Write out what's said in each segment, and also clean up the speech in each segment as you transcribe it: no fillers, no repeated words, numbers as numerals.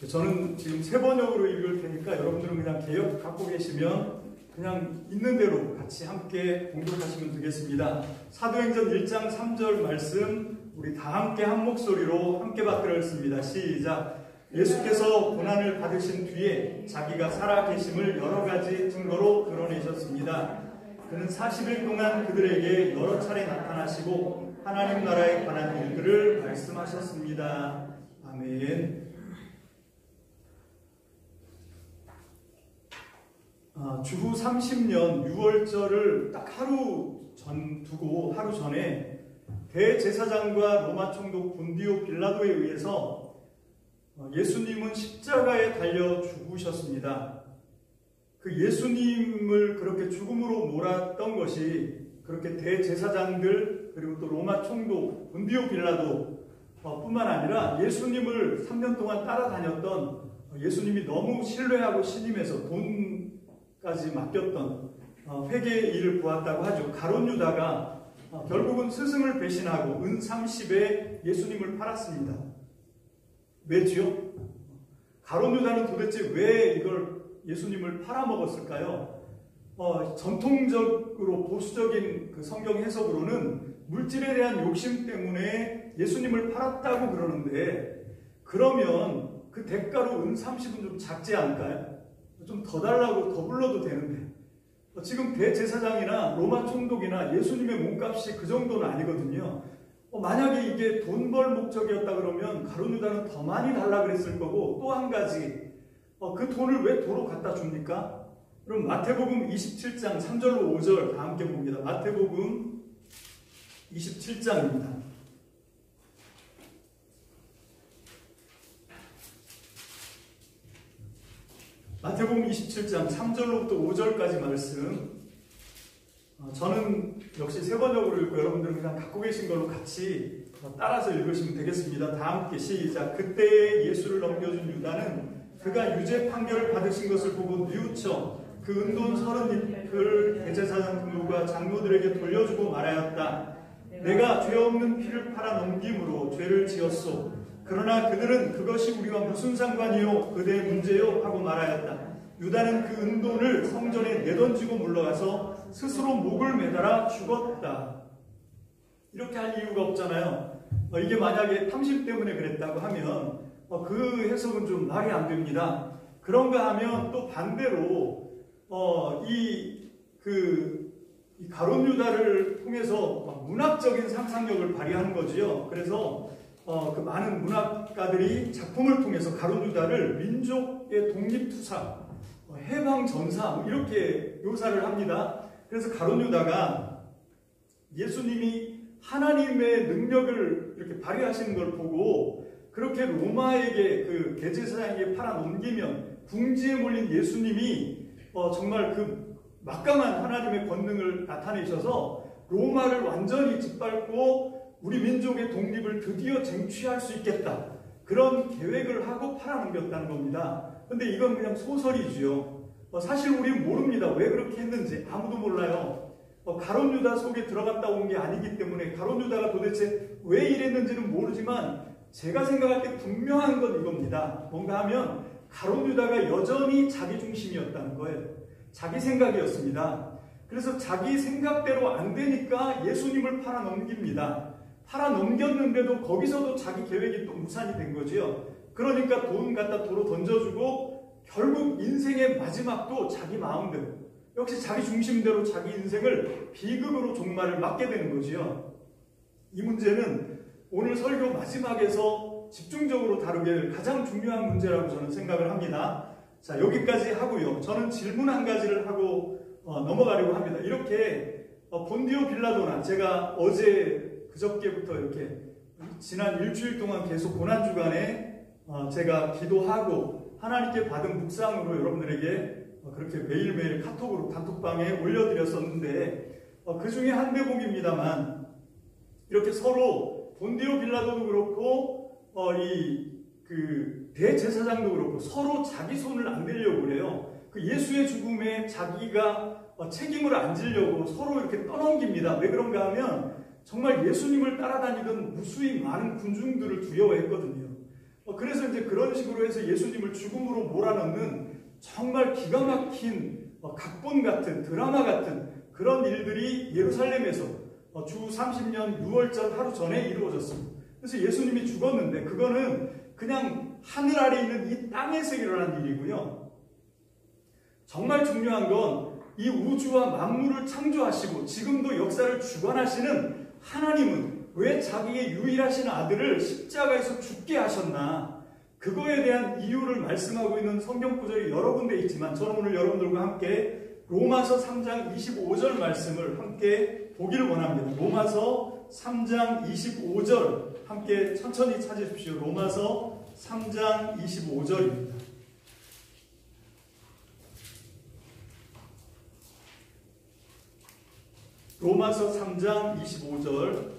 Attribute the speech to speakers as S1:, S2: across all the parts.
S1: 저는 지금 세 번역으로 읽을 테니까 여러분들은 그냥 개역 갖고 계시면 그냥 있는 대로 같이 함께 공독하시면 되겠습니다. 사도행전 1장 3절 말씀 우리 다 함께 한 목소리로 함께 받들었습니다. 시작. 예수께서 고난을 받으신 뒤에 자기가 살아계심을 여러 가지 증거로 드러내셨습니다. 그는 40일 동안 그들에게 여러 차례 나타나시고 하나님 나라에 관한 일들을 말씀하셨습니다. 아멘. 주후 30년 6월절을 딱 하루 전에 대제사장과 로마 총독 본디오 빌라도에 의해서 예수님은 십자가에 달려 죽으셨습니다. 그 예수님을 그렇게 죽음으로 몰았던 것이 그렇게 대제사장들 그리고 또 로마 총독 본디오 빌라도 뿐만 아니라 예수님을 3년 동안 따라다녔던 예수님이 너무 신뢰하고 신임해서 돈까지 맡겼던 회개의 일을 보았다고 하죠. 가룟 유다가 결국은 스승을 배신하고 은 30에 예수님을 팔았습니다. 왜지요? 가룟 유다는 도대체 왜 이걸 예수님을 팔아먹었을까요? 전통적으로 보수적인 그 성경 해석으로는 물질에 대한 욕심 때문에 예수님을 팔았다고 그러는데, 그러면 그 대가로 은 30은 좀 작지 않을까요? 좀 더 달라고 더 불러도 되는데, 지금 대제사장이나 로마 총독이나 예수님의 몸값이 그 정도는 아니거든요. 만약에 이게 돈 벌 목적이었다 그러면 가룟 유다는 더 많이 달라 그랬을 거고, 또 한 가지 그 돈을 왜 도로 갖다 줍니까? 그럼 마태복음 27장 3절로 5절 다 함께 봅니다. 마태복음 27장입니다. 마태복음 27장 3절로부터 5절까지 말씀, 저는 역시 세 번역으로 읽고 여러분들은 그냥 갖고 계신 걸로 같이 따라서 읽으시면 되겠습니다. 다 함께 시작. 그때 예수를 넘겨준 유다는 그가 유죄 판결을 받으신 것을 보고 뉘우쳐 그 은돈 30잎을 대제사장 등과 장로들에게 돌려주고 말하였다. 내가 죄 없는 피를 팔아 넘김으로 죄를 지었소. 그러나 그들은 그것이 우리와 무슨 상관이요? 그대의 문제요? 하고 말하였다. 유다는 그 은돈을 성전에 내던지고 물러가서 스스로 목을 매달아 죽었다. 이렇게 할 이유가 없잖아요. 이게 만약에 탐심 때문에 그랬다고 하면 그 해석은 좀 말이 안 됩니다. 그런가 하면 또 반대로 이 가룟 유다를 통해서 문학적인 상상력을 발휘하는 거지요. 그래서 그 많은 문학가들이 작품을 통해서 가룟 유다를 민족의 독립투사, 해방전사 이렇게 묘사를 합니다. 그래서 가룟 유다가 예수님이 하나님의 능력을 이렇게 발휘하시는 걸 보고 그렇게 로마에게 그 대제사장에게 팔아 넘기면 궁지에 몰린 예수님이 정말 그 막강한 하나님의 권능을 나타내셔서 로마를 완전히 짓밟고 우리 민족의 독립을 드디어 쟁취할 수 있겠다. 그런 계획을 하고 팔아넘겼다는 겁니다. 근데 이건 그냥 소설이지요. 사실 우리는 모릅니다. 왜 그렇게 했는지 아무도 몰라요. 가룟 유다 속에 들어갔다 온 게 아니기 때문에 가룟 유다가 도대체 왜 이랬는지는 모르지만 제가 생각할 때 분명한 건 이겁니다. 뭔가 하면 가룟 유다가 여전히 자기 중심이었다는 거예요. 자기 생각이었습니다. 그래서 자기 생각대로 안 되니까 예수님을 팔아 넘깁니다. 팔아 넘겼는데도 거기서도 자기 계획이 또 무산이 된 거지요. 그러니까 돈 갖다 도로 던져주고 결국 인생의 마지막도 자기 마음대로, 역시 자기 중심대로 자기 인생을 비극으로 종말을 맞게 되는 거지요. 이 문제는 오늘 설교 마지막에서 집중적으로 다루게 될 가장 중요한 문제라고 저는 생각을 합니다. 자, 여기까지 하고요. 저는 질문 한 가지를 하고 넘어가려고 합니다. 이렇게 본디오 빌라도나 제가 그저께부터 이렇게 지난 일주일 동안 계속 고난주간에 제가 기도하고 하나님께 받은 묵상으로 여러분들에게 그렇게 매일매일 카톡으로 단톡방에 올려드렸었는데 그 중에 한 대목입니다만 이렇게 서로 본디오 빌라도도 그렇고 대제사장도 그렇고 서로 자기 손을 안 대려고 그래요. 그 예수의 죽음에 자기가 책임을 안 지려고 서로 이렇게 떠넘깁니다. 왜 그런가 하면 정말 예수님을 따라다니던 무수히 많은 군중들을 두려워했거든요. 그래서 이제 그런 식으로 해서 예수님을 죽음으로 몰아넣는 정말 기가 막힌 각본 같은 드라마 같은 그런 일들이 예루살렘에서 주 30년 6월절 하루 전에 이루어졌습니다. 그래서 예수님이 죽었는데 그거는 그냥 하늘 아래 있는 이 땅에서 일어난 일이고요. 정말 중요한 건 이 우주와 만물을 창조하시고 지금도 역사를 주관하시는 하나님은 왜 자기의 유일하신 아들을 십자가에서 죽게 하셨나? 그거에 대한 이유를 말씀하고 있는 성경 구절이 여러 군데 있지만 저는 오늘 여러분들과 함께 로마서 3장 25절 말씀을 함께 보기를 원합니다. 로마서 3장 25절 함께 천천히 찾으십시오. 로마서 3장 25절입니다. 로마서 3장 25절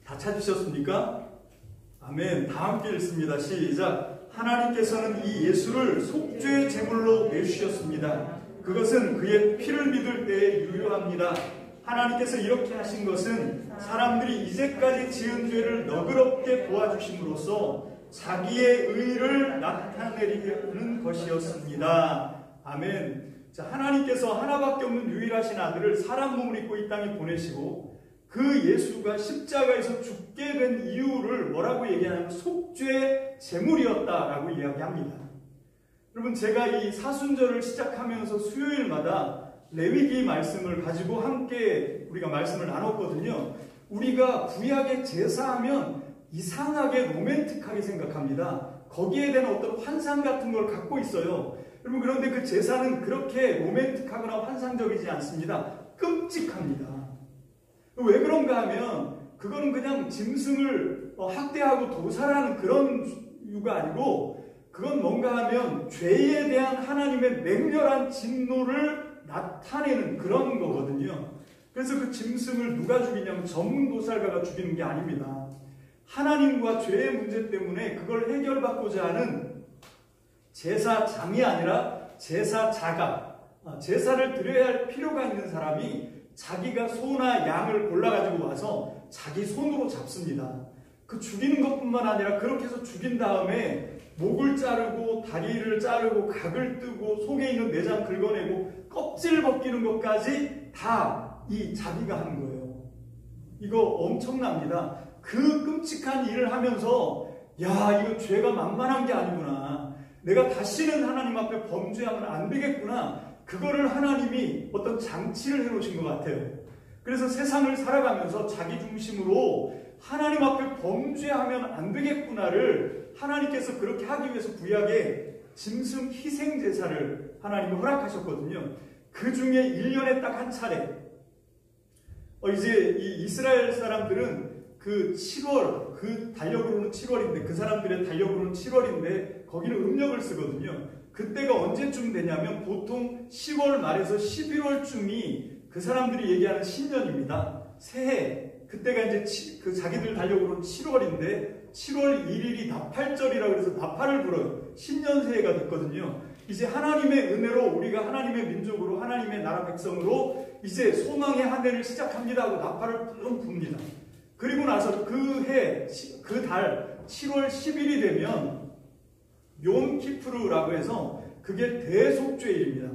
S1: 다 찾으셨습니까? 아멘. 다 함께 읽습니다. 시작. 하나님께서는 이 예수를 속죄의 제물로 내주셨습니다. 그것은 그의 피를 믿을 때에 유효합니다. 하나님께서 이렇게 하신 것은 사람들이 이제까지 지은 죄를 너그럽게 보아주심으로써 자기의 의를 나타내려는 것이었습니다. 아멘. 자, 하나님께서 하나밖에 없는 유일하신 아들을 사람 몸을 입고 이 땅에 보내시고 그 예수가 십자가에서 죽게 된 이유를 뭐라고 얘기하냐면 속죄 제물이었다라고 이야기합니다. 여러분, 제가 이 사순절을 시작하면서 수요일마다 레위기 말씀을 가지고 함께 우리가 말씀을 나눴거든요. 우리가 구약의 제사하면 이상하게 로맨틱하게 생각합니다. 거기에 대한 어떤 환상 같은 걸 갖고 있어요. 여러분, 그런데 그 제사는 그렇게 로맨틱하거나 환상적이지 않습니다. 끔찍합니다. 왜 그런가 하면 그거는 그냥 짐승을 학대하고 도살하는 그런 이유가 아니고 그건 뭔가 하면 죄에 대한 하나님의 맹렬한 진노를 나타내는 그런 거거든요. 그래서 그 짐승을 누가 죽이냐면 전문도살가가 죽이는 게 아닙니다. 하나님과 죄의 문제 때문에 그걸 해결받고자 하는 제사장이 아니라 제사자가, 제사를 드려야 할 필요가 있는 사람이 자기가 소나 양을 골라가지고 와서 자기 손으로 잡습니다. 그 죽이는 것뿐만 아니라 그렇게 해서 죽인 다음에 목을 자르고 다리를 자르고 각을 뜨고 속에 있는 내장 긁어내고 껍질 벗기는 것까지 다 이 자기가 한 거예요. 이거 엄청납니다. 그 끔찍한 일을 하면서 야, 이거 죄가 만만한 게 아니구나. 내가 다시는 하나님 앞에 범죄하면 안 되겠구나. 그거를 하나님이 어떤 장치를 해놓으신 것 같아요. 그래서 세상을 살아가면서 자기 중심으로 하나님 앞에 범죄하면 안 되겠구나를 하나님께서 그렇게 하기 위해서 구약에 짐승 희생 제사를 하나님이 허락하셨거든요. 그 중에 1년에 딱 한 차례. 이제 이 이스라엘 사람들은 그 7월, 그 달력으로는 7월인데, 그 사람들의 달력으로는 7월인데, 거기는 음력을 쓰거든요. 그때가 언제쯤 되냐면 보통 10월 말에서 11월쯤이 그 사람들이 얘기하는 신년입니다. 새해. 그때가 이제 그 자기들 달력으로는 7월인데 7월 1일이 나팔절이라고 해서 나팔을 불어요. 신년새해가 됐거든요. 이제 하나님의 은혜로 우리가 하나님의 민족으로 하나님의 나라 백성으로 이제 소망의 한 해를 시작합니다 하고 나팔을 뿜 붑니다. 그리고 나서 그 해, 그 달 7월 10일이 되면 욤키푸르라고 해서 그게 대속죄일입니다.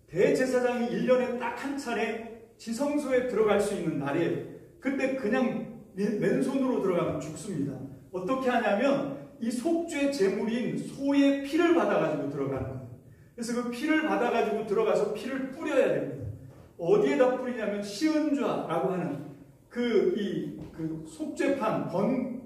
S1: 대제사장이 1년에 딱 한 차례 지성소에 들어갈 수 있는 날이에요. 그때 그냥 맨손으로 들어가면 죽습니다. 어떻게 하냐면 이 속죄 제물인 소의 피를 받아가지고 들어가는 거예요. 그래서 그 피를 받아가지고 들어가서 피를 뿌려야 됩니다. 어디에다 뿌리냐면 시은좌라고 하는 그 속죄판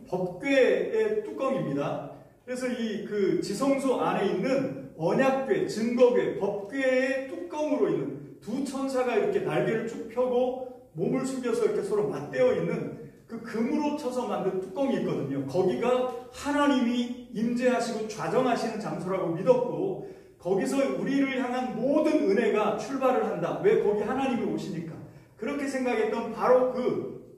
S1: 법궤의 뚜껑입니다. 그래서 그 지성소 안에 있는 언약궤, 증거궤, 법궤의 뚜껑으로 있는 두 천사가 이렇게 날개를 쭉 펴고 몸을 숙여서 이렇게 서로 맞대어 있는 그 금으로 쳐서 만든 뚜껑이 있거든요. 거기가 하나님이 임재하시고 좌정하시는 장소라고 믿었고 거기서 우리를 향한 모든 은혜가 출발을 한다. 왜? 거기 하나님이 오시니까. 그렇게 생각했던 바로 그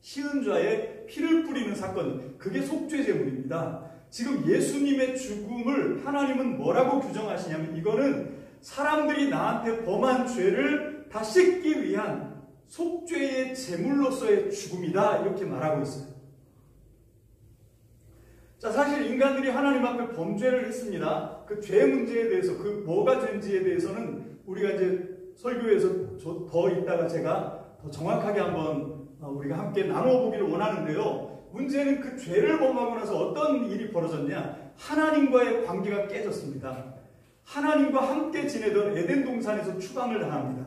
S1: 시은좌에 피를 뿌리는 사건, 그게 속죄 제물입니다. 지금 예수님의 죽음을 하나님은 뭐라고 규정하시냐면 이거는 사람들이 나한테 범한 죄를 다 씻기 위한 속죄의 제물로서의 죽음이다, 이렇게 말하고 있어요. 자, 사실 인간들이 하나님 앞에 범죄를 했습니다. 그 죄 문제에 대해서, 그 뭐가 죄인지에 대해서는 우리가 이제 설교에서 더 이따가 제가 더 정확하게 한번 우리가 함께 나눠보기를 원하는데요. 문제는 그 죄를 범하고 나서 어떤 일이 벌어졌냐? 하나님과의 관계가 깨졌습니다. 하나님과 함께 지내던 에덴 동산에서 추방을 당합니다.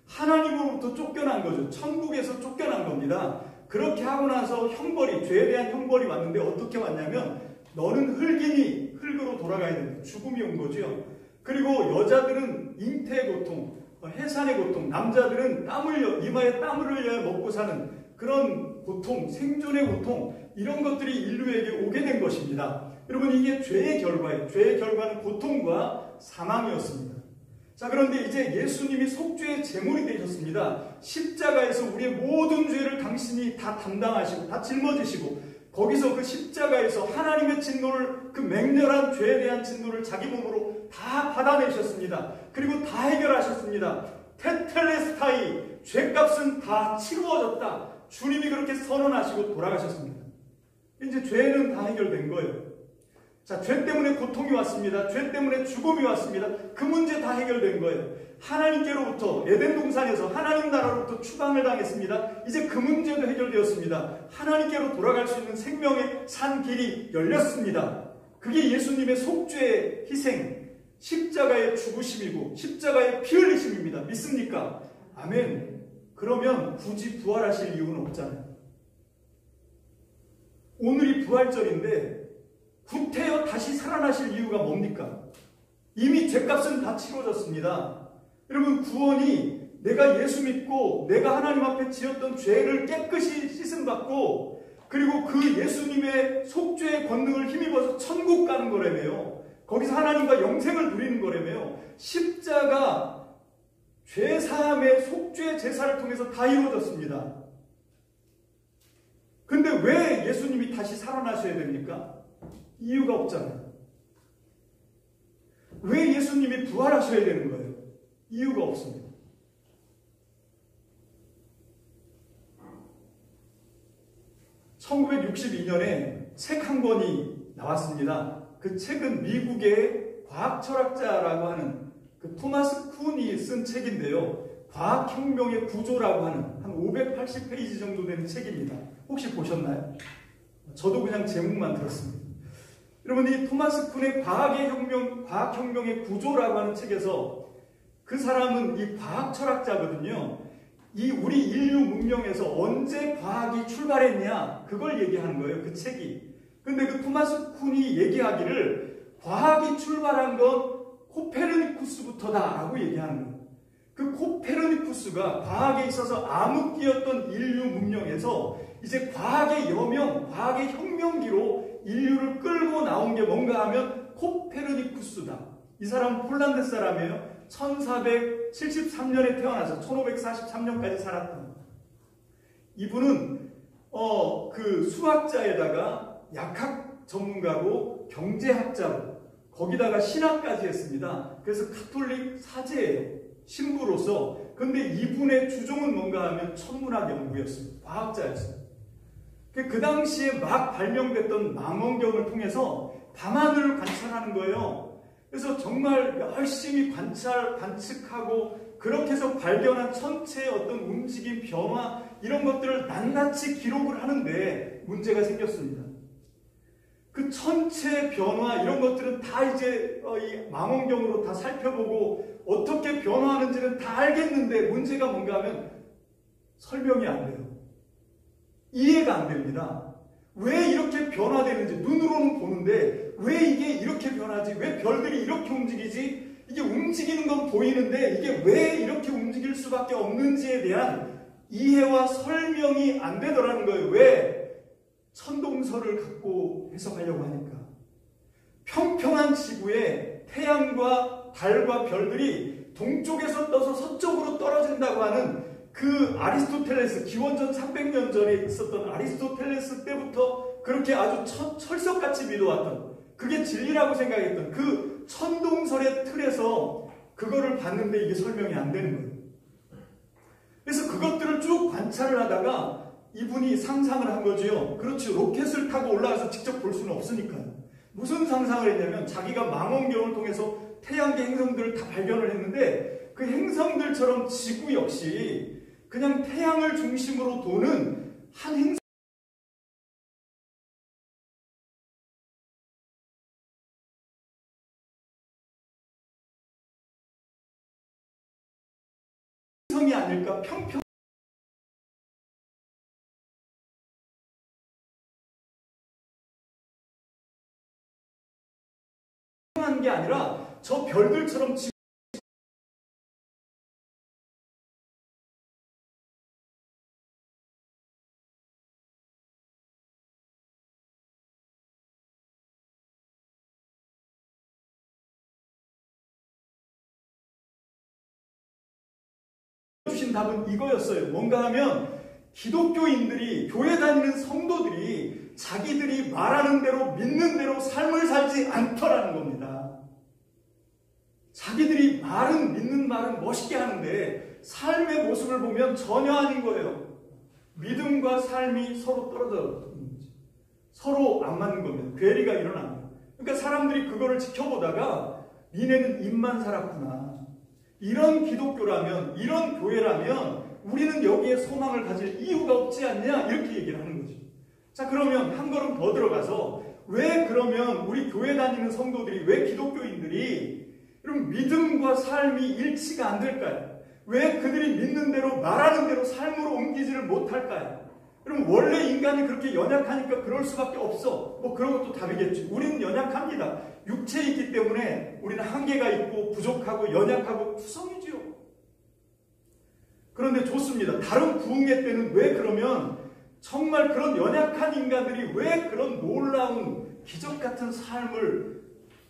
S1: 하나님으로부터 쫓겨난 거죠. 천국에서 쫓겨난 겁니다. 그렇게 하고 나서 형벌이, 죄에 대한 형벌이 왔는데 어떻게 왔냐면 너는 흙이니 흙으로 돌아가야 된다. 죽음이 온 거죠. 그리고 여자들은 잉태의 고통, 해산의 고통, 남자들은 이마에 땀을 흘려 먹고 사는 그런 고통, 생존의 고통, 이런 것들이 인류에게 오게 된 것입니다. 여러분, 이게 죄의 결과예요. 죄의 결과는 고통과 사망이었습니다. 자, 그런데 이제 예수님이 속죄의 제물이 되셨습니다. 십자가에서 우리의 모든 죄를 당신이 다 담당하시고 다 짊어지시고 거기서 그 십자가에서 하나님의 진노를, 그 맹렬한 죄에 대한 진노를 자기 몸으로 다 받아내셨습니다. 그리고 다 해결하셨습니다. 테텔레스타이, 죄값은 다 치루어졌다. 주님이 그렇게 선언하시고 돌아가셨습니다. 이제 죄는 다 해결된 거예요. 자, 죄 때문에 고통이 왔습니다. 죄 때문에 죽음이 왔습니다. 그 문제 다 해결된 거예요. 하나님께로부터, 에덴 동산에서 하나님 나라로부터 추방을 당했습니다. 이제 그 문제도 해결되었습니다. 하나님께로 돌아갈 수 있는 생명의 산 길이 열렸습니다. 그게 예수님의 속죄의 희생, 십자가의 죽으심이고 십자가의 피 흘리심입니다. 믿습니까? 아멘. 그러면 굳이 부활하실 이유는 없잖아요. 오늘이 부활절인데 구태여 다시 살아나실 이유가 뭡니까? 이미 죄값은 다 치러졌습니다. 여러분, 구원이 내가 예수 믿고 내가 하나님 앞에 지었던 죄를 깨끗이 씻음받고 그리고 그 예수님의 속죄의 권능을 힘입어서 천국 가는 거라며요. 거기서 하나님과 영생을 누리는 거라며요. 십자가 죄사함의 속죄 제사를 통해서 다 이루어졌습니다. 근데 왜 예수님이 다시 살아나셔야 됩니까? 이유가 없잖아요. 왜 예수님이 부활하셔야 되는 거예요? 이유가 없습니다. (1962년에) 책 한 권이 나왔습니다. 그 책은 미국의 과학 철학자라고 하는 그 토마스 쿤이 쓴 책인데요. 과학혁명의 구조라고 하는 한 580페이지 정도 되는 책입니다. 혹시 보셨나요? 저도 그냥 제목만 들었습니다. 여러분, 이 토마스 쿤의 과학혁명의 구조라고 하는 책에서 그 사람은 이 과학 철학자거든요. 이 우리 인류 문명에서 언제 과학이 출발했냐, 그걸 얘기하는 거예요, 그 책이. 근데 그 토마스 쿤이 얘기하기를 과학이 출발한 건 코페르니쿠스부터다라고 얘기하는 거예요. 그 코페르니쿠스가 과학에 있어서 암흑기였던 인류 문명에서 이제 과학의 여명, 과학의 혁명기로 인류를 끌고 나온 게 뭔가 하면 코페르니쿠스다. 이 사람은 폴란드 사람이에요. 1473년에 태어나서 1543년까지 살았던. 이분은 그 수학자에다가 약학 전문가고 경제학자고 거기다가 신학까지 했습니다. 그래서 가톨릭 사제예요. 신부로서. 근데 이분의 주종은 뭔가 하면 천문학 연구였습니다. 과학자였어요. 그 당시에 막 발명됐던 망원경을 통해서 밤하늘을 관찰하는 거예요. 그래서 정말 열심히 관측하고 그렇게 해서 발견한 천체의 어떤 움직임, 변화 이런 것들을 낱낱이 기록을 하는데 문제가 생겼습니다. 그 천체의 변화 이런 것들은 다 이제 이 망원경으로 다 살펴보고 어떻게 변화하는지는 다 알겠는데 문제가 뭔가 하면 설명이 안 돼요. 이해가 안 됩니다. 왜 이렇게 변화되는지 눈으로는 보는데 왜 이게 이렇게 변하지? 왜 별들이 이렇게 움직이지? 이게 움직이는 건 보이는데 이게 왜 이렇게 움직일 수밖에 없는지에 대한 이해와 설명이 안 되더라는 거예요. 왜? 천동설을 갖고 해석하려고 하니까. 평평한 지구에 태양과 달과 별들이 동쪽에서 떠서 서쪽으로 떨어진다고 하는 그 아리스토텔레스, 기원전 300년 전에 있었던 아리스토텔레스 때부터 그렇게 아주 철석같이 믿어왔던, 그게 진리라고 생각했던 그 천동설의 틀에서 그거를 봤는데 이게 설명이 안 되는 거예요. 그래서 그것들을 쭉 관찰을 하다가 이분이 상상을 한 거지요. 그렇죠. 로켓을 타고 올라가서 직접 볼 수는 없으니까요. 무슨 상상을 했냐면 자기가 망원경을 통해서 태양계 행성들을 다 발견을 했는데 그 행성들처럼 지구 역시 그냥 태양을 중심으로 도는 한 행성이 아닐까 평평한 게 아니라 저 별들처럼 주신 답은 이거였어요. 뭔가 하면 기독교인들이, 교회 다니는 성도들이 자기들이 말하는 대로 믿는 대로 삶을 살지 않더라는 겁니다. 자기들이 말은 믿는 말은 멋있게 하는데 삶의 모습을 보면 전혀 아닌 거예요. 믿음과 삶이 서로 떨어져 있는 거죠. 서로 안 맞는 겁니다. 괴리가 일어나는 거예요. 그러니까 사람들이 그거를 지켜보다가 니네는 입만 살았구나. 이런 기독교라면, 이런 교회라면 우리는 여기에 소망을 가질 이유가 없지 않냐? 이렇게 얘기를 하는 거죠. 자, 그러면 한 걸음 더 들어가서 왜 그러면 우리 교회 다니는 성도들이, 왜 기독교인들이 그럼 믿음과 삶이 일치가 안 될까요? 왜 그들이 믿는 대로 말하는 대로 삶으로 옮기지를 못할까요? 그럼 원래 인간이 그렇게 연약하니까 그럴 수밖에 없어. 뭐 그런 것도 답이겠죠. 우리는 연약합니다. 육체에 있기 때문에 우리는 한계가 있고 부족하고 연약하고 투성이지요. 그런데 좋습니다. 다른 부흥회 때는 왜 그러면 정말 그런 연약한 인간들이 왜 그런 놀라운 기적 같은 삶을,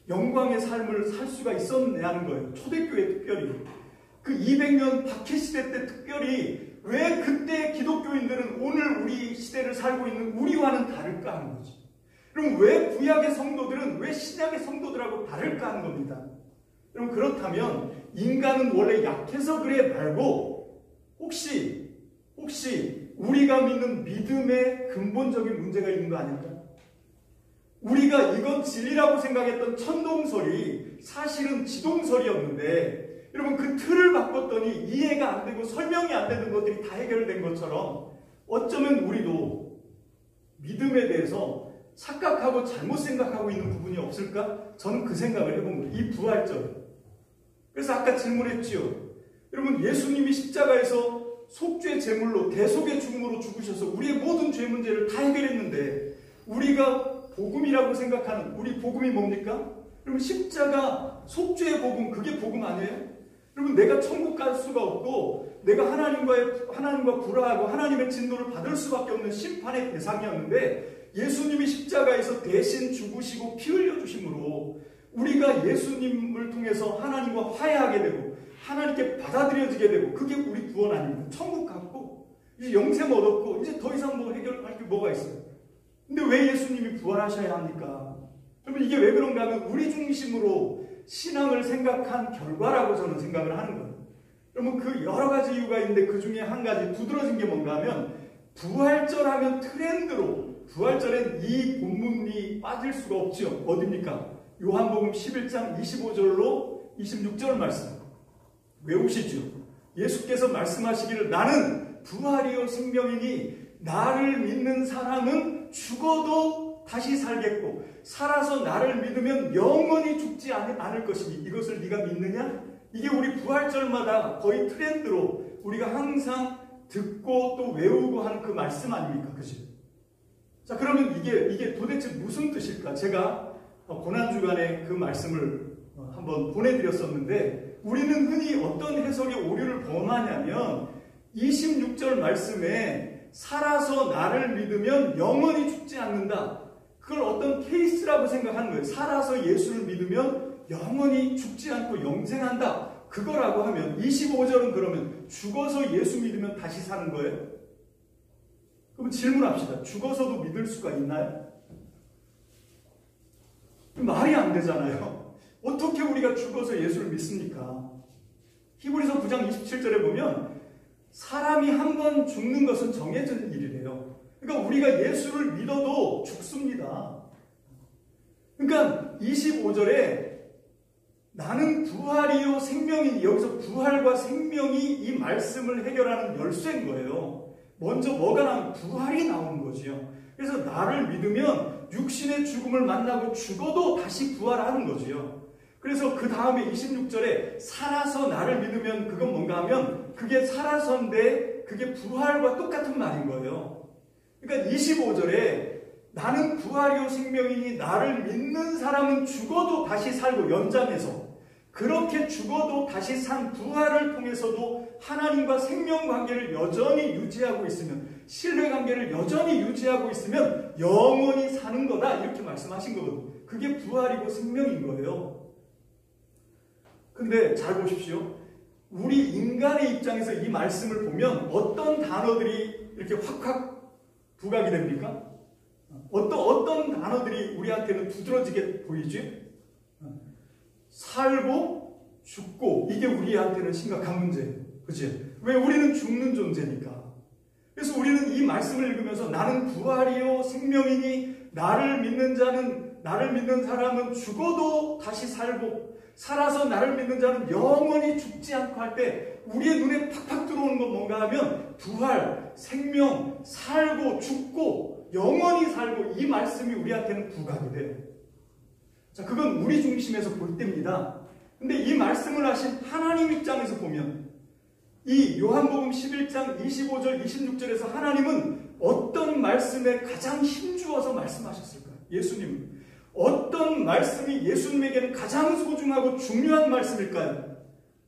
S1: 영광의 삶을 살 수가 있었냐는 거예요. 초대교회 특별히. 그 200년 박해시대 때 특별히 왜 그때 기독교인들은 오늘 우리 시대를 살고 있는 우리와는 다를까 하는 거죠. 그럼 왜 구약의 성도들은 왜 신약의 성도들하고 다를까 하는 겁니다. 그럼 그렇다면 인간은 원래 약해서 그래 말고 혹시 우리가 믿는 믿음에 근본적인 문제가 있는 거 아닐까? 우리가 이건 진리라고 생각했던 천동설이 사실은 지동설이었는데 여러분 그 틀을 바꿨더니 이해가 안 되고 설명이 안 되는 것들이 다 해결된 것처럼 어쩌면 우리도 믿음에 대해서 착각하고 잘못 생각하고 있는 부분이 없을까? 저는 그 생각을 해본 거예요. 이 부활절. 그래서 아까 질문했지요. 여러분 예수님이 십자가에서 속죄 제물로 대속의 죽음으로 죽으셔서 우리의 모든 죄 문제를 다 해결했는데 우리가 복음이라고 생각하는 우리 복음이 뭡니까? 여러분 십자가 속죄의 복음, 그게 복음 아니에요? 여러분 내가 천국 갈 수가 없고 내가 하나님과 불화하고 하나님의 진노를 받을 수밖에 없는 심판의 대상이었는데 예수님이 십자가에서 대신 죽으시고 피 흘려주심으로 우리가 예수님을 통해서 하나님과 화해하게 되고 하나님께 받아들여지게 되고 그게 우리 구원 아닙니까? 천국 갔고 이제 영생 얻었고 이제 더 이상 뭐 해결할 게 뭐가 있어요? 근데 왜 예수님이 부활하셔야 합니까? 여러분 이게 왜 그런가 하면 우리 중심으로 신앙을 생각한 결과라고 저는 생각을 하는 거예요. 여러분 그 여러 가지 이유가 있는데 그 중에 한 가지 두드러진 게 뭔가 하면 부활절 하면 트렌드로 부활절엔 이 본문이 빠질 수가 없죠. 어딥니까? 요한복음 11장 25절로 26절 말씀 외우시죠. 예수께서 말씀하시기를 나는 부활이요 생명이니 나를 믿는 사람은 죽어도 다시 살겠고 살아서 나를 믿으면 영원히 죽지 않을 것이니 이것을 네가 믿느냐? 이게 우리 부활절마다 거의 트렌드로 우리가 항상 듣고 또 외우고 하는 그 말씀 아닙니까? 그죠? 자, 그러면 이게 도대체 무슨 뜻일까? 제가 고난주간에 그 말씀을 한번 보내드렸었는데 우리는 흔히 어떤 해석의 오류를 범하냐면 26절 말씀에 살아서 나를 믿으면 영원히 죽지 않는다. 그걸 어떤 케이스라고 생각하는 거예요. 살아서 예수를 믿으면 영원히 죽지 않고 영생한다. 그거라고 하면 25절은 그러면 죽어서 예수 믿으면 다시 사는 거예요? 그럼 질문합시다. 죽어서도 믿을 수가 있나요? 말이 안 되잖아요. 어떻게 우리가 죽어서 예수를 믿습니까? 히브리서 9장 27절에 보면 사람이 한 번 죽는 것은 정해진 일이래요. 그러니까 우리가 예수를 믿어도 죽습니다. 그러니까 25절에 나는 부활이요 생명이니, 여기서 부활과 생명이 이 말씀을 해결하는 열쇠인 거예요. 먼저 뭐가 나오면 부활이 나오는 거지요. 그래서 나를 믿으면 육신의 죽음을 만나고 죽어도 다시 부활하는 거지요. 그래서 그 다음에 26절에 살아서 나를 믿으면 그건 뭔가 하면 그게 살아서인데 그게 부활과 똑같은 말인 거예요. 그러니까 25절에 나는 부활이요 생명이니 나를 믿는 사람은 죽어도 다시 살고, 연장해서 그렇게 죽어도 다시 산 부활을 통해서도 하나님과 생명 관계를 여전히 유지하고 있으면, 신뢰 관계를 여전히 유지하고 있으면 영원히 사는 거다, 이렇게 말씀하신 거거든요. 그게 부활이고 생명인 거예요. 근데 잘 보십시오. 우리 인간의 입장에서 이 말씀을 보면 어떤 단어들이 이렇게 확확 부각이 됩니까? 어떤 단어들이 우리한테는 두드러지게 보이지? 살고 죽고, 이게 우리한테는 심각한 문제예요. 그치? 왜? 우리는 죽는 존재니까. 그래서 우리는 이 말씀을 읽으면서 나는 부활이요 생명이니 나를 믿는 사람은 죽어도 다시 살고, 살아서 나를 믿는 자는 영원히 죽지 않고 할 때 우리의 눈에 팍팍 들어오는 건 뭔가 하면 부활, 생명, 살고 죽고 영원히 살고, 이 말씀이 우리한테는 부각이 돼요. 자, 그건 우리 중심에서 볼 때입니다. 근데 이 말씀을 하신 하나님 입장에서 보면 이 요한복음 11장 25절 26절에서 하나님은 어떤 말씀에 가장 힘주어서 말씀하셨을까요? 예수님은 어떤 말씀이 예수님에게는 가장 소중하고 중요한 말씀일까요?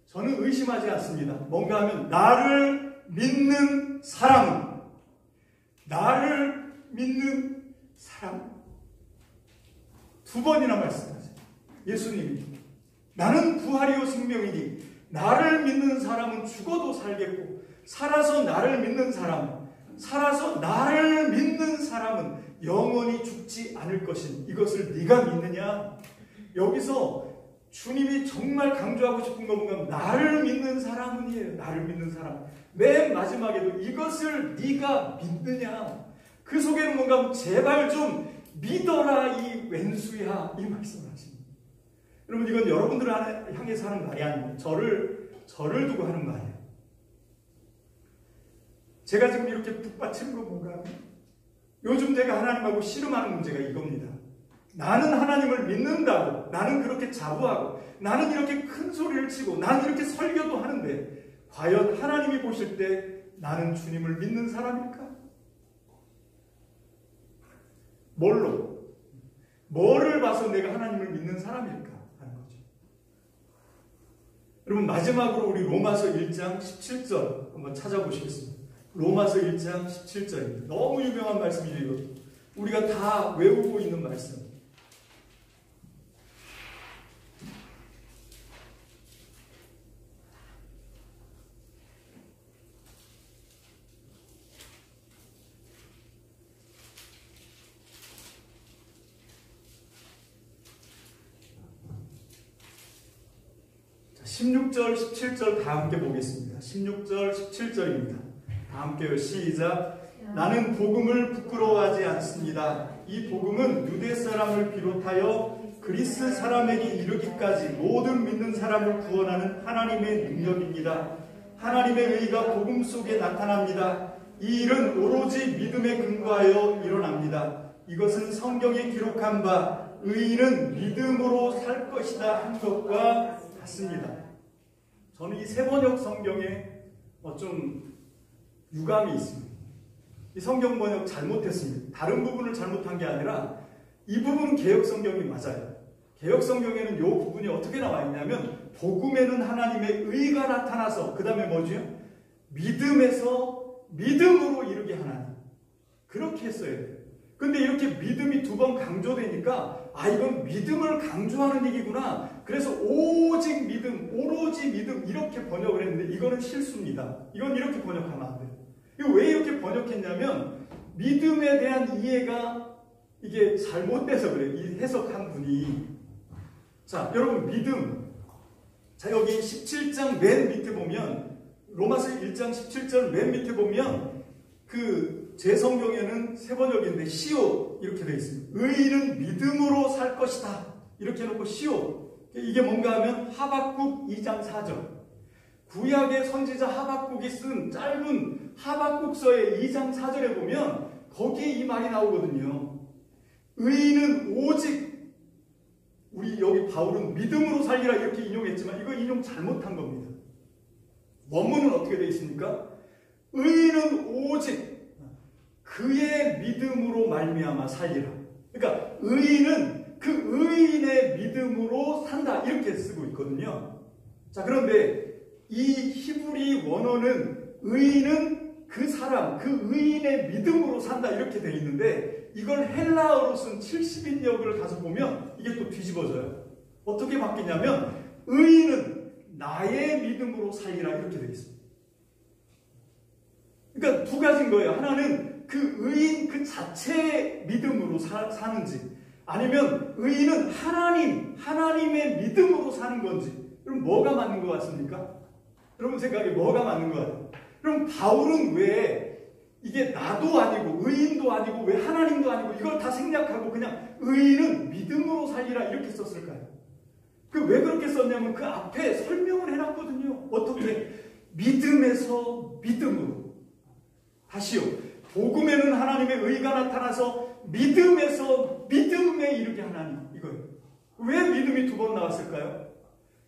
S1: 저는 의심하지 않습니다. 뭔가 하면 나를 믿는 사람은, 나를 믿는 사람, 두 번이나 말씀하세요. 예수님이 나는 부활이요 생명이니 나를 믿는 사람은 죽어도 살겠고, 살아서 나를 믿는 사람은 영원히 죽지 않을 것인, 이것을 네가 믿느냐? 여기서 주님이 정말 강조하고 싶은 건 뭔가, 나를 믿는 사람은이에요. 나를 믿는 사람. 맨 마지막에도 이것을 네가 믿느냐? 그 속에는 뭔가 제발 좀 믿어라 이 왼수야, 이 말씀을 하십니다. 여러분, 이건 여러분들을 향해서 하는 말이 아닙니다. 저를 두고 하는 말이에요. 제가 지금 이렇게 북받치는 거 뭔가, 요즘 제가 하나님하고 씨름하는 문제가 이겁니다. 나는 하나님을 믿는다고, 나는 그렇게 자부하고, 나는 이렇게 큰 소리를 치고, 나는 이렇게 설교도 하는데 과연 하나님이 보실 때 나는 주님을 믿는 사람일까? 뭐를 봐서 내가 하나님을 믿는 사람일까 하는 거죠. 여러분, 마지막으로 우리 로마서 1장 17절 한번 찾아보시겠습니다. 로마서 1장 17절입니다. 너무 유명한 말씀이죠. 이거 우리가 다 외우고 있는 말씀. 자, 16절, 17절 다 함께 보겠습니다. 16절, 17절입니다. 다 함께요. 시작. 나는 복음을 부끄러워하지 않습니다. 이 복음은 유대 사람을 비롯하여 그리스 사람에게 이르기까지 모든 믿는 사람을 구원하는 하나님의 능력입니다. 하나님의 의가 복음 속에 나타납니다. 이 일은 오로지 믿음에 근거하여 일어납니다. 이것은 성경에 기록한 바 의인은 믿음으로 살 것이다 한 것과 같습니다. 저는 이 세번역 성경에 좀 유감이 있습니다. 이 성경 번역 잘못했습니다. 다른 부분을 잘못한 게 아니라 이 부분은 개역 성경이 맞아요. 개역 성경에는 이 부분이 어떻게 나와 있냐면, 복음에는 하나님의 의가 나타나서, 그 다음에 뭐죠? 믿음에서 믿음으로 이르게 하나님, 그렇게 했어야 돼요. 근데 이렇게 믿음이 두 번 강조되니까 이건 믿음을 강조하는 얘기구나. 그래서 오직 믿음, 오로지 믿음 이렇게 번역을 했는데 이거는 실수입니다. 이건 이렇게 번역하면 안 돼요. 이거 왜 이렇게 번역했냐면 믿음에 대한 이해가 이게 잘못돼서 그래요. 이 해석한 분이 자, 여러분 믿음. 자, 여기 17장 맨 밑에 보면 로마서 1장 17절 맨 밑에 보면 제 성경에는 세 번역인데 시옷 이렇게 되어 있습니다. 의인은 믿음으로 살 것이다. 이렇게 해놓고 시옷. 이게 뭔가 하면 하박국 2장 4절. 구약의 선지자 하박국이 쓴 짧은 하박국서의 2장 4절에 보면 거기에 이 말이 나오거든요. 의인은 오직 우리 여기 바울은 믿음으로 살리라 이렇게 인용했지만 이거 인용 잘못한 겁니다. 원문은 어떻게 되어 있습니까? 의인은 오직 그의 믿음으로 말미암아 살리라. 그러니까 의인은 그 의인의 믿음으로 산다 이렇게 쓰고 있거든요. 자, 그런데 이 히브리 원어는 의인은 그 사람, 그 의인의 믿음으로 산다 이렇게 되어 있는데 이걸 헬라어로 쓴 70인역을 가서 보면 이게 또 뒤집어져요. 어떻게 바뀌냐면 의인은 나의 믿음으로 살리라 이렇게 되어 있습니다. 그러니까 두 가지인 거예요. 하나는 그 의인 그 자체의 믿음으로 사는지 아니면 의인은 하나님의 믿음으로 사는 건지. 그럼 뭐가 맞는 것 같습니까? 여러분 생각에 뭐가 맞는 것 같아요? 그럼 바울은 왜 이게 나도 아니고 의인도 아니고 왜 하나님도 아니고 이걸 다 생략하고 그냥 의인은 믿음으로 살리라 이렇게 썼을까요? 왜 그렇게 썼냐면 그 앞에 설명을 해놨거든요. 어떻게? 믿음에서 믿음으로. 다시요. 복음에는 하나님의 의가 나타나서 믿음에서 믿음에 이르게 하나님. 이거예요. 왜 믿음이 두 번 나왔을까요?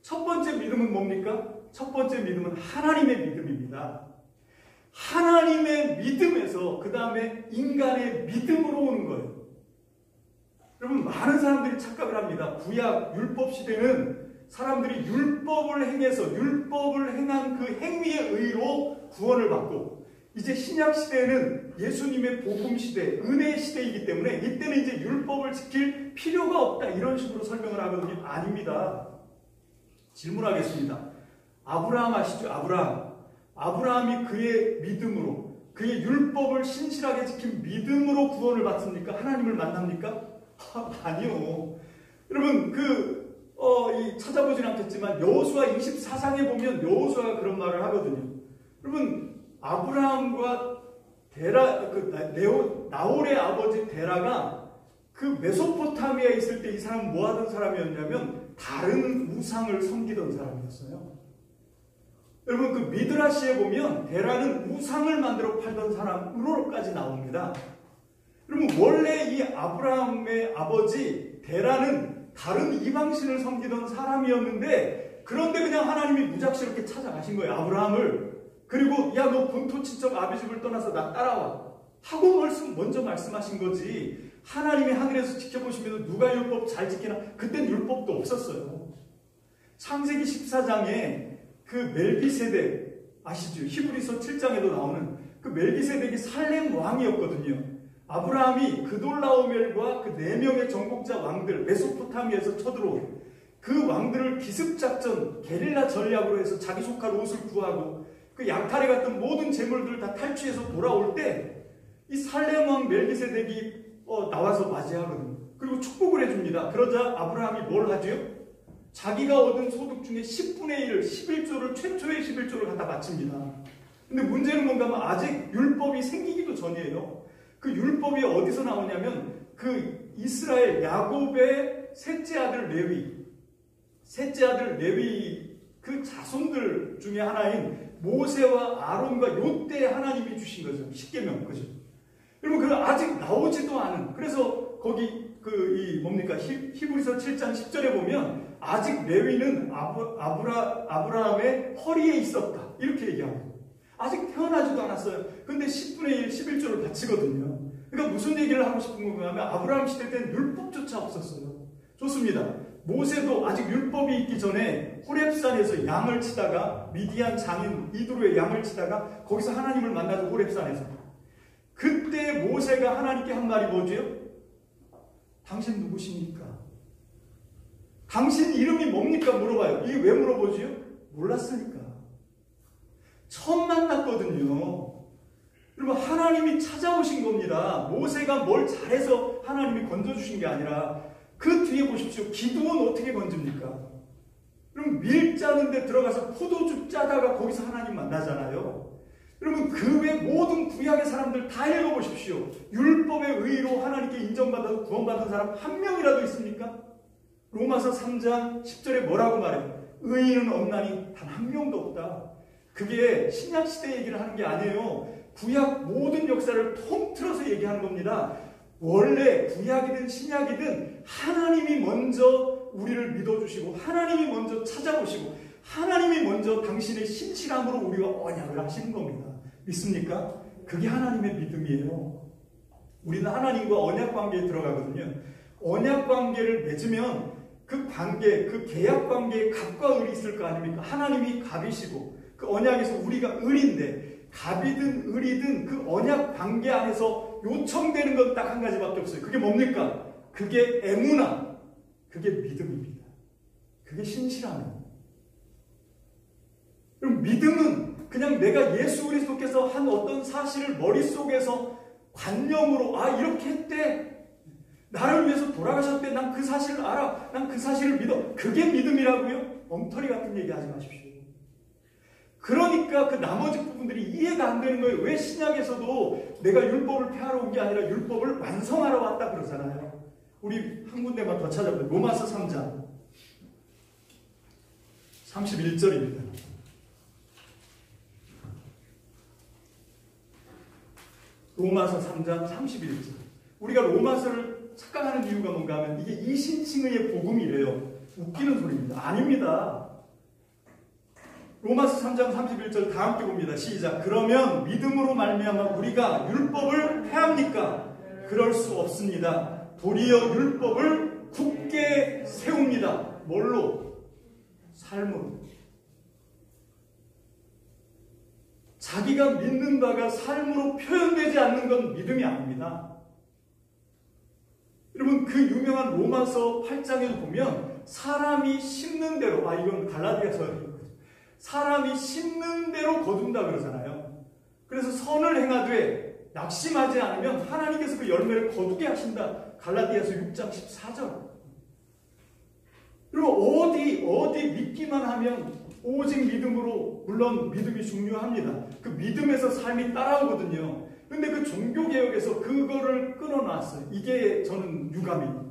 S1: 첫 번째 믿음은 뭡니까? 첫 번째 믿음은 하나님의 믿음입니다. 하나님의 믿음에서 그 다음에 인간의 믿음으로 오는 거예요. 여러분 많은 사람들이 착각을 합니다. 구약 율법 시대는 사람들이 율법을 행해서 율법을 행한 그 행위의 의로 구원을 받고 이제 신약 시대에는 예수님의 복음 시대, 은혜 시대이기 때문에 이때는 이제 율법을 지킬 필요가 없다 이런 식으로 설명을 하거든요. 아닙니다. 질문하겠습니다. 아브라함 아시죠? 아브라함이 그의 믿음으로 그의 율법을 신실하게 지킨 믿음으로 구원을 받습니까? 하나님을 만납니까? 아니요. 여러분 찾아보진 않겠지만 여호수아 24장에 보면 여호수아가 그런 말을 하거든요. 여러분 아브라함과 나홀의 아버지 데라가 그 메소포타미아에 있을 때 이 사람은 뭐 하던 사람이었냐면 다른 우상을 섬기던 사람이었어요. 여러분 그 미드라시에 보면 데라는 우상을 만들어 팔던 사람으로까지 나옵니다. 여러분 원래 이 아브라함의 아버지 데라는 다른 이방신을 섬기던 사람이었는데 그런데 그냥 하나님이 무작스럽게 찾아가신 거예요. 아브라함을. 그리고 야 너 본토 친척 아비집을 떠나서 나 따라와 하고 먼저 말씀하신 거지. 하나님이 하늘에서 지켜보시면서 누가 율법 잘 지키나 그땐 율법도 없었어요. 창세기 14장에 그 멜기세덱 아시죠? 히브리서 7장에도 나오는 그 멜기세덱이 살렘 왕이었거든요. 아브라함이 그돌라오멜과 그 4명의 정복자 왕들 메소포타미아에서 쳐들어온 그 왕들을 기습작전 게릴라 전략으로 해서 자기 속할 옷을 구하고 그 양탈에 갔던 모든 재물들을 다 탈취해서 돌아올 때 이 살렘 왕 멜기세덱이 나와서 맞이하거든요. 그리고 축복을 해줍니다. 그러자 아브라함이 뭘 하죠? 자기가 얻은 소득 중에 10분의 1, 11조를 최초의 11조를 갖다 바칩니다. 근데 문제는 뭔가 하면 아직 율법이 생기기도 전이에요. 그 율법이 어디서 나오냐면 그 이스라엘 야곱의 셋째 아들 레위 그 자손들 중에 하나인 모세와 아론과 요때 하나님이 주신 거죠. 십계명 그죠? 여러분 아직 나오지도 않은 그래서 거기 히브리서 7장 10절에 보면 아직 레위는 아브라함의 허리에 있었다 이렇게 얘기합니다. 아직 태어나지도 않았어요. 근데 10분의 1, 11조를 바치거든요. 그러니까 무슨 얘기를 하고 싶은 건가 하면 아브라함 시대 때는 율법조차 없었어요. 좋습니다. 모세도 아직 율법이 있기 전에 호렙산에서 양을 치다가 미디안 장인 이드로의 양을 치다가 거기서 하나님을 만나서 호렙산에서 그때 모세가 하나님께 한 말이 뭐죠? 당신 누구십니까? 당신 이름이 뭡니까? 물어봐요. 이게 왜 물어보지요? 몰랐으니까. 처음 만났거든요. 여러분 하나님이 찾아오신 겁니다. 모세가 뭘 잘해서 하나님이 건져주신 게 아니라 그 뒤에 보십시오. 기도는 어떻게 건집니까? 그럼 밀 짜는 데 들어가서 포도주 짜다가 거기서 하나님 만나잖아요. 여러분 그 외 모든 구약의 사람들 다 읽어보십시오. 율법의 의로 하나님께 인정받아서 구원받은 사람 한 명이라도 있습니까? 로마서 3장 10절에 뭐라고 말해요? 의인은 없나니 단 한 명도 없다. 그게 신약시대 얘기를 하는 게 아니에요. 구약 모든 역사를 통틀어서 얘기하는 겁니다. 원래 구약이든 신약이든 하나님이 먼저 우리를 믿어주시고 하나님이 먼저 찾아오시고 하나님이 먼저 당신의 신실함으로 우리와 언약을 하시는 겁니다. 믿습니까? 그게 하나님의 믿음이에요. 우리는 하나님과 언약 관계에 들어가거든요. 언약 관계를 맺으면 그 관계, 그 계약 관계에 갑과 을이 있을 거 아닙니까? 하나님이 갑이시고 그 언약에서 우리가 을인데 갑이든 을이든 그 언약 관계 안에서 요청되는 건 딱 한 가지밖에 없어요. 그게 뭡니까? 그게 에무나, 그게 믿음입니다. 그게 신실함이에요. 그럼 믿음은 그냥 내가 예수 그리스도께서 한 어떤 사실을 머릿속에서 관념으로 이렇게 했대. 나를 위해서 돌아가셨대. 난 그 사실을 알아. 난 그 사실을 믿어. 그게 믿음이라고요? 엉터리 같은 얘기 하지 마십시오. 그러니까 그 나머지 부분들이 이해가 안 되는 거예요. 왜 신약에서도 내가 율법을 폐하러 온 게 아니라 율법을 완성하러 왔다 그러잖아요. 우리 한 군데만 더 찾아보면 로마서 3장 31절입니다. 로마서 3장 31절. 우리가 로마서를 착각하는 이유가 뭔가 하면 이게 이신칭의 복음이래요. 웃기는 소리입니다. 아닙니다. 로마서 3장 31절 다 함께 봅니다. 시작. 그러면 믿음으로 말미암아 우리가 율법을 폐합니까? 그럴 수 없습니다. 도리어 율법을 굳게 세웁니다. 뭘로? 삶으로. 자기가 믿는 바가 삶으로 표현되지 않는 건 믿음이 아닙니다. 여러분 그 유명한 로마서 8장에 보면 사람이 심는 대로, 이건 갈라디아서예요. 사람이 심는 대로 거둔다 그러잖아요. 그래서 선을 행하되 낙심하지 않으면 하나님께서 그 열매를 거두게 하신다. 갈라디아서 6장 14절. 그리고 어디 믿기만 하면 오직 믿음으로, 물론 믿음이 중요합니다. 그 믿음에서 삶이 따라오거든요. 근데 그 종교개혁에서 그거를 끊어놨어요. 이게 저는 유감입니다.